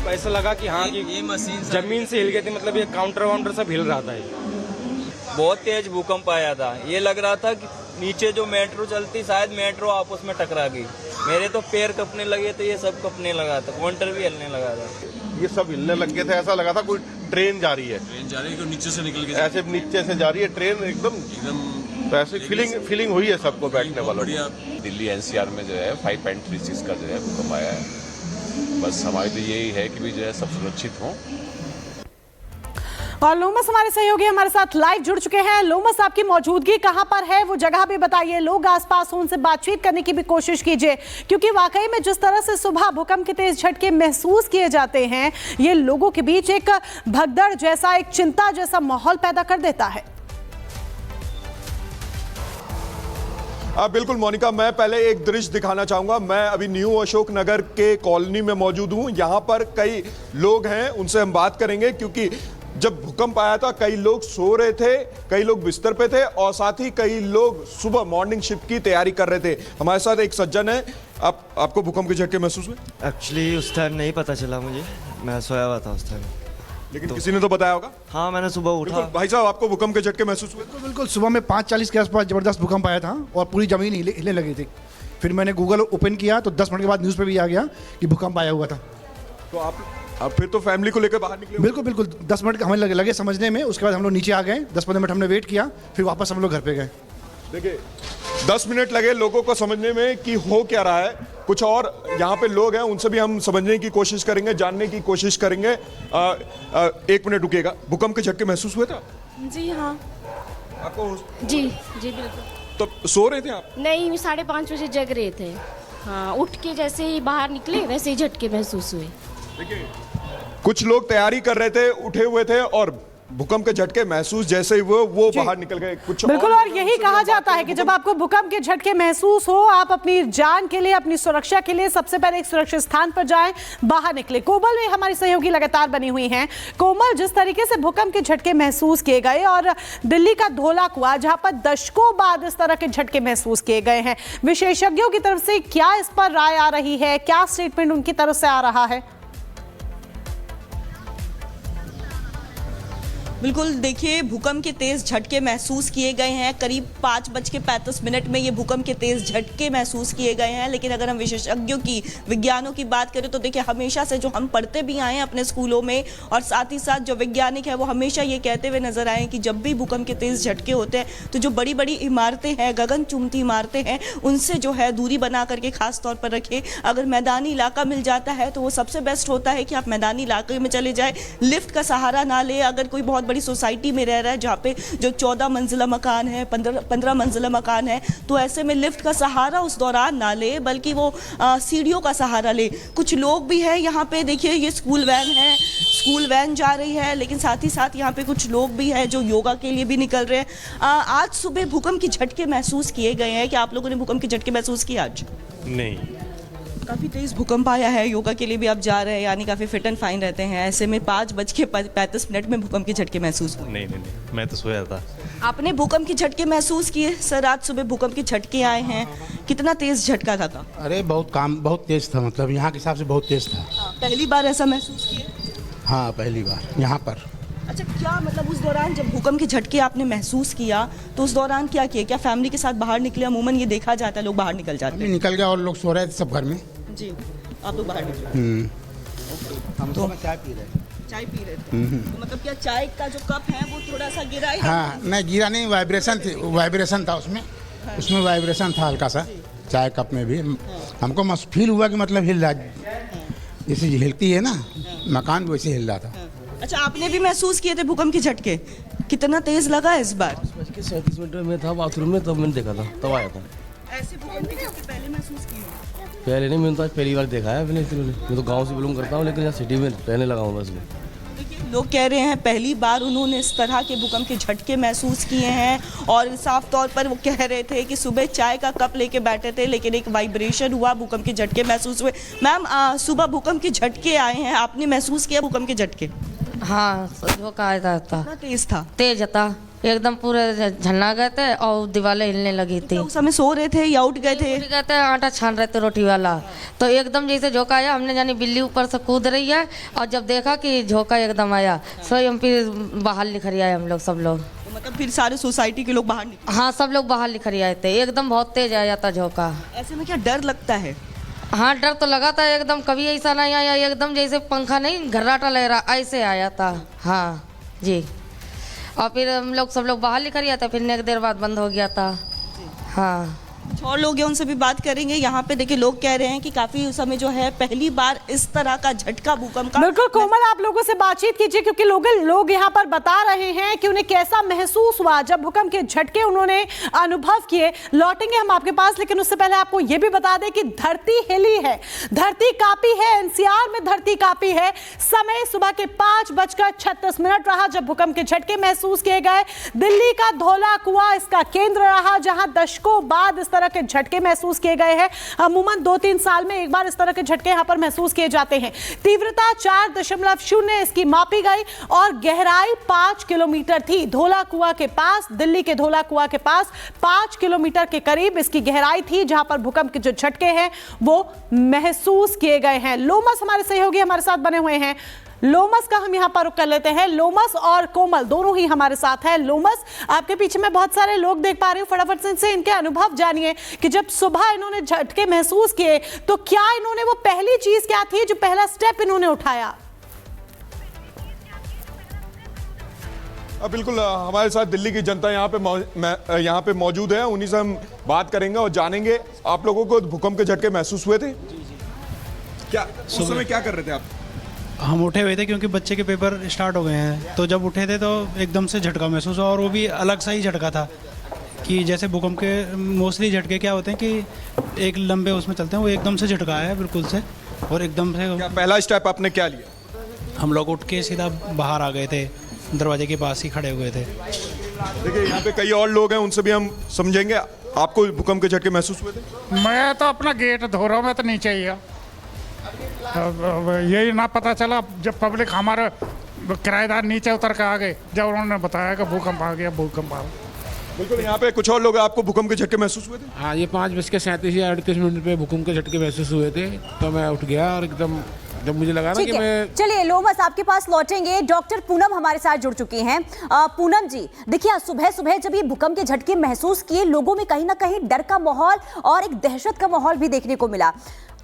ऐसा लगा कि हाँ कि ये मशीन जमीन से हिल गई थी, मतलब ये काउंटर वाउंटर सब हिल रहा था। बहुत तेज भूकंप आया था। ये लग रहा था कि नीचे जो मेट्रो चलती, शायद मेट्रो आपस में टकरा गई। मेरे तो पैर कपने लगे थे, ये सब कपने लगा था, काउंटर भी हिलने लगा था। ये सब हिलने लग गए थे, ऐसा लगा था कोई ट्रेन जा रही है। ट्रेन जा रही है, नीचे से निकल के ऐसे नीचे से जा रही है ट्रेन एकदम। तो ऐसे फीलिंग हुई है सबको बैठने वालों को। दिल्ली एनसीआर में जो है 5.36 का जो है भूकंप आया है। बस हमारी तो यही है कि भी जो है सब सुरक्षित हों। और लोमस हमारे सहयोगी हमारे साथ लाइव जुड़ चुके हैं। लोमस, आपकी मौजूदगी कहां पर है, वो जगह भी बताइए, लोग आसपास हो उनसे बातचीत करने की भी कोशिश कीजिए, क्योंकि वाकई में जिस तरह से सुबह भूकंप के तेज झटके महसूस किए जाते हैं, ये लोगों के बीच एक भगदड़ जैसा, एक चिंता जैसा माहौल पैदा कर देता है। बिल्कुल मोनिका, मैं पहले एक दृश्य दिखाना चाहूंगा। मैं अभी न्यू अशोक नगर के कॉलोनी में मौजूद हूं। यहां पर कई लोग हैं, उनसे हम बात करेंगे, क्योंकि जब भूकंप आया था कई लोग सो रहे थे, कई लोग बिस्तर पे थे और साथ ही कई लोग सुबह मॉर्निंग शिफ्ट की तैयारी कर रहे थे। हमारे साथ एक सज्जन है। आपको भूकंप के झटके महसूस हुए? एक्चुअली उस टाइम नहीं पता चला मुझे, मैं सोया हुआ था उस टाइम। लेकिन किसी ने तो बताया होगा? हाँ, मैंने सुबह उठा। भाई साहब, आपको भूकंप के झटके महसूस हुए? बिल्कुल, सुबह में 5:40 के आसपास जबरदस्त भूकंप आया था और पूरी जमीन हिलने लगी थी। फिर मैंने गूगल ओपन किया तो 10 मिनट के बाद न्यूज़ पे भी आ गया कि भूकंप आया हुआ था। तो आप फिर तो फैमिली को लेकर बाहर निकले? बिल्कुल 10 मिनट हमें लगे समझने में। उसके बाद हम लोग नीचे आ गए, 10-15 मिनट हमने वेट किया, फिर वापस हम लोग घर पे गए। देखिए, 10 मिनट लगे लोगों को समझने में कि हो क्या रहा है। कुछ और यहाँ पे लोग हैं, उनसे भी हम समझने की कोशिश करेंगे, जानने की कोशिश करेंगे। 1 मिनट रुकिएगा। भूकंप के झटके महसूस हुए था? जी हाँ। आपको? जी बिल्कुल। तो सो रहे थे आप? नहीं, 5:30 बजे जग रहे थे। हाँ, उठ के जैसे ही बाहर निकले वैसे ही झटके महसूस हुए। देखिए, कुछ लोग तैयारी कर रहे थे, उठे हुए थे और भूकंप के झटके महसूस जैसे ही वो बाहर निकल गए। कुछ बिल्कुल, और यही कहा जाता है कि जब आपको भूकंप के झटके महसूस हो, आप अपनी जान के लिए, अपनी सुरक्षा के लिए सबसे पहले एक सुरक्षित स्थान पर जाएं, बाहर निकले। कोमल में हमारी सहयोगी लगातार बनी हुई हैं। कोमल, जिस तरीके से भूकंप के झटके महसूस किए गए और दिल्ली का धोला कुआं, जहां पर दशकों बाद इस तरह के झटके महसूस किए गए हैं, विशेषज्ञों की तरफ से क्या इस पर राय आ रही है, क्या स्टेटमेंट उनकी तरफ से आ रहा है? बिल्कुल, देखिए, भूकंप के तेज झटके महसूस किए गए हैं। करीब 5:35 में ये भूकंप के तेज झटके महसूस किए गए हैं। लेकिन अगर हम विशेषज्ञों की, विज्ञानों की बात करें तो देखिए, हमेशा से जो हम पढ़ते भी आए हैं अपने स्कूलों में, और साथ ही साथ जो वैज्ञानिक है वो हमेशा ये कहते हुए नजर आए कि जब भी भूकंप के तेज झटके होते हैं तो जो बड़ी बड़ी इमारतें हैं, गगन चुंबती इमारतें हैं, उनसे जो है दूरी बना करके खास तौर पर रखें। अगर मैदानी इलाका मिल जाता है तो वो सबसे बेस्ट होता है कि आप मैदानी इलाके में चले जाए, लिफ्ट का सहारा ना ले। अगर कोई बहुत बड़ी सोसाइटी में रह रहा है जहाँ पे जो 14 मंजिला मकान है, 15 मंजिला मकान है, तो ऐसे में लिफ्ट का सहारा उस दौरान ना ले, बल्कि वो सीढ़ियों का सहारा ले। कुछ लोग भी हैं यहाँ पे, देखिए, ये स्कूल वैन है, स्कूल वैन जा रही है, लेकिन साथ ही साथ यहाँ पे कुछ लोग भी हैं जो योगा के लिए भी निकल रहे हैं। आज सुबह भूकंप के झटके महसूस किए गए हैं। क्या आप लोगों ने भूकंप के झटके महसूस किए आज? नहीं। काफ़ी तेज़ भूकंप आया है, योगा के लिए भी आप जा रहे हैं, यानी काफ़ी फिट एंड फाइन रहते हैं। ऐसे में 5:35 में भूकंप के झटके महसूस हुए? नहीं, मैं तो सोया था। आपने भूकंप के झटके महसूस किए? सर, आज सुबह भूकंप के झटके आए हैं, कितना तेज़ झटका था? अरे बहुत तेज था, मतलब यहाँ के हिसाब से बहुत तेज था। पहली बार ऐसा महसूस किए? हाँ, पहली बार यहाँ पर। अच्छा, क्या मतलब उस दौरान जब भूकंप के झटके आपने महसूस किया तो उस दौरान क्या किया? क्या फैमिली के साथ बाहर निकले? अमूमन ये देखा जाता है लोग बाहर निकल जाते हैं। निकल गया और लोग सो रहे थे सब घर में। जी, आप लोग बाहर निकले? हम तो चाय पी रहे थे। तो मतलब क्या चाय का जो कप है वो थोड़ा सा गिरा है? हाँ, नहीं गिरा नहीं, वाइब्रेशन था उसमें। उसमें वाइब्रेशन था हल्का सा, चाय कप में भी। हमको फील हुआ कि मतलब हिल रहा है, जैसे हिलती है ना मकान, वैसे हिल रहा था। अच्छा, आपने भी महसूस किए थे भूकंप के झटके? कितना तेज लगा इस बार? 5:37 में था बाथरूम में, तब मैंने देखा था, तब आया था। ऐसे भूकंप के झटके पहले महसूस किए? पहले नहीं, मैंने तो आज पहली बार देखा है। मैं तो गांव से बिलोंग करता हूँ, लेकिन यहाँ सिटी में रहने लगा हूँ बस। देखिए, लोग कह रहे हैं पहली बार उन्होंने इस तरह के भूकंप के झटके महसूस किए हैं, और साफ तौर पर वो कह रहे थे कि सुबह चाय का कप लेके बैठे थे, लेकिन एक वाइब्रेशन हुआ, भूकंप के झटके महसूस हुए। मैम, सुबह भूकंप के झटके आए हैं, आपने महसूस किया भूकंप के झटके? हाँ, झोंका आया था। तेज था? तेज था। एकदम पूरे झन्ना गए थे और दीवारें हिलने लगी थी। उस समय सो रहे थे या उठ गए थे? उठ गए थे, आटा छान रहे थे रोटी वाला, तो एकदम जैसे झोंका आया, हमने जानी बिल्ली ऊपर से कूद रही है, और जब देखा कि झोंका एकदम आया, सो हम फिर बाहर निखर आए हम लोग, सब लोग। मतलब फिर सारे सोसाइटी के लोग बाहर निकले? हाँ, सब लोग बाहर निखर आए थे, एकदम बहुत तेज आया था झोंका। ऐसे में क्या डर लगता है? हाँ, डर तो लगा था एकदम, कभी ऐसा नहीं आया, एकदम जैसे पंखा नहीं घर्राटा ले रहा ऐसे आया था। हाँ जी, और फिर हम लोग सब लोग बाहर निकल गया था, फिर एक देर बाद बंद हो गया था। हाँ, और लोग हैं, उनसे भी बात करेंगे। यहाँ पे देखिए लोग कह रहे हैं कि काफी उस समय जो है पहली बार इस तरह का झटका भूकंप का। बिल्कुल कोमल, आप लोगों से बातचीत कीजिए, क्योंकि लोग यहाँ पर बता रहे हैं कि उन्हें कैसा महसूस हुआ जब भूकंप के झटके उन्होंने अनुभव किए। लौटेंगे हम आपके पास, लेकिन उससे पहले आपको ये भी बता दें कि धरती हिली है, धरती कांपी है, एनसीआर में धरती कांपी है। समय सुबह के 5:36 रहा जब भूकंप के झटके महसूस किए गए। दिल्ली का धौला कुआं इसका केंद्र रहा, जहां दशकों बाद इस तरह के झटके महसूस किए गए हैं। अमूमन 2-3 साल में एक बार इस तरह के झटके यहां पर महसूस किए जाते हैं। तीव्रता 4.0 इसकी मापी गई और गहराई 5 किलोमीटर थी। धौला कुआं के पास, दिल्ली के धौला कुआं के पास 5 किलोमीटर के करीब इसकी गहराई थी, जहां पर भूकंप के जो झटके हैं वो महसूस किए गए हैं। लोमस हमारे सहयोगी हमारे साथ बने हुए हैं, लोमस का हम यहाँ पर रुक कर लेते हैं। लोमस और कोमल दोनों ही हमारे साथ है। लोमस, आपके पीछे मैं बहुत सारे लोग देख पा रही हूँ, फटाफट से इनसे इनके अनुभव जानिए कि जब सुबह इन्होंने झटके महसूस किए तो क्या इन्होंने, वो पहली चीज क्या थी जो पहला स्टेप इन्होंने उठाया? बिल्कुल, हमारे साथ दिल्ली की जनता यहाँ पे मौजूद है, उन्हीं से हम बात करेंगे और जानेंगे आप लोगों को भूकंप के झटके महसूस हुए थे क्या? उस समय क्या कर रहे थे आप? हम उठे हुए थे क्योंकि बच्चे के पेपर स्टार्ट हो गए हैं, तो जब उठे थे तो एकदम से झटका महसूस हुआ, और वो भी अलग सा ही झटका था कि जैसे भूकंप के मोस्टली झटके क्या होते हैं कि एक लंबे उसमें चलते हैं, वो एकदम से झटका आया बिल्कुल से, और एकदम से। क्या पहला स्टेप आपने क्या लिया? हम लोग उठ के सीधा बाहर आ गए थे, दरवाजे के पास ही खड़े हुए थे। देखिए यहाँ पे कई और लोग हैं, उनसे भी हम समझेंगे। आपको भूकंप के झटके महसूस हुए थे? मैं तो अपना गेट धो रहा हूँ, मैं तो नीचे ही यही ना पता चला जब पब्लिक हमारे किराएदार नीचे उतर के आ गए, जब उन्होंने बताया कि भूकंप आ गया, भूकंप आ गया। बिल्कुल, यहाँ पे कुछ और लोग, आपको भूकंप के झटके महसूस हुए थे? हाँ, ये 5:37 पे भूकंप के झटके महसूस हुए थे, तो मैं उठ गया और एकदम जब मुझे लगा ना कि मैं। चलिए लोमस, आपके पास लौटेंगे। डॉक्टर पूनम हमारे साथ जुड़ चुकी हैं। पूनम जी, देखिए सुबह सुबह जब ये भूकंप के झटके महसूस किए, लोगों में कहीं ना कहीं डर का माहौल और एक दहशत का माहौल भी देखने को मिला।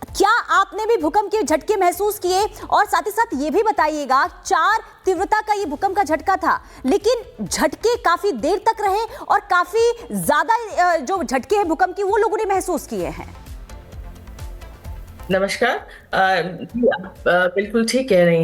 क्या आपने भी भूकंप के झटके महसूस किए? और साथ ही साथ ये भी बताइएगा, 4 तीव्रता का ये भूकंप का झटका था, लेकिन झटके काफी देर तक रहे और काफी ज्यादा जो झटके हैं भूकंप की वो लोगों ने महसूस किए हैं। नमस्कार, बिल्कुल ठीक कह रही हैं।